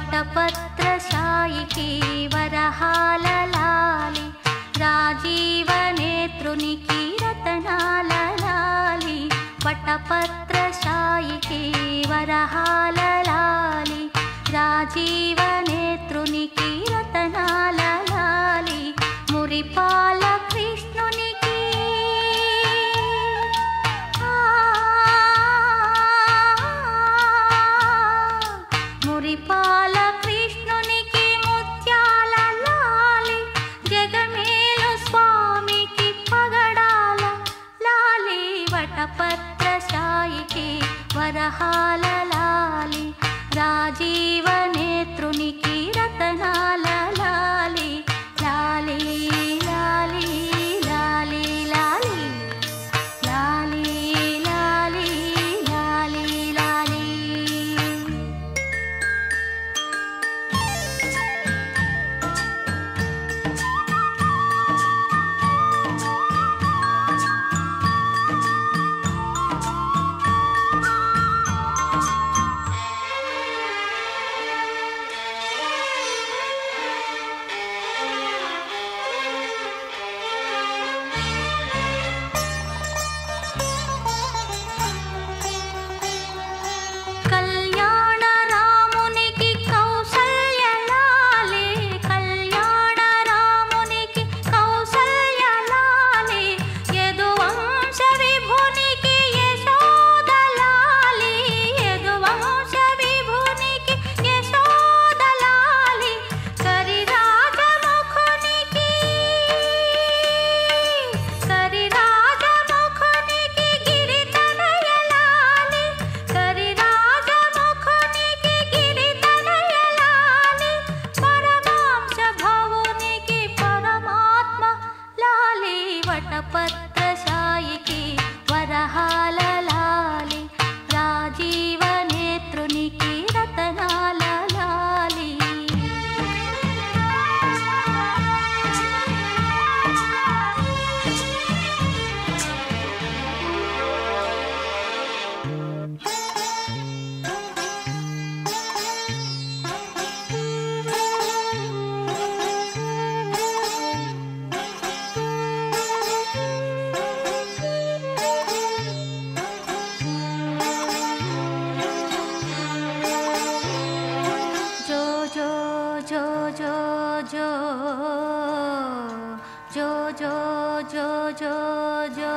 వటపత్రశాయికి వరహాల లాలి రాజీవనేత్రునికి రతనాల లాలి వటపత్రశాయికి వరహాల లాలి రాజీవనేత్రునికి రతనాల లాలి మురిపాల కృష్ణునికి మురిపాల కృష్ణునికి ముత్యాల లాలి జగమేలు స్వామికి పగడాల లాలి వటపత్రశాయికి వరహాల లాలి రాజీవనేత్రునికి రతనాల లాలి లాలి లాలి లాలి లాలి లాలి లాలి లాలి లాలి. కళ్యాణ రామునికి కౌసల్య లాలి కళ్యాణ రామునికి కౌసల్య లాలి యదువంశ విభునికి యశోద లాలి యదువంశ విభునికి యశోద లాలి కరిరాజముఖునికి గిరితనయ లాలి కరిరాజముఖునికి గిరితనయ లాలి పరమాంశ భవునికి పరమాత్మ లాలి వటపత్రశాయికి వరహాల లాలి రాజీవనేత్రునికి రతనాల లాలి. జో జో జో జో జో జో జో జో జో జో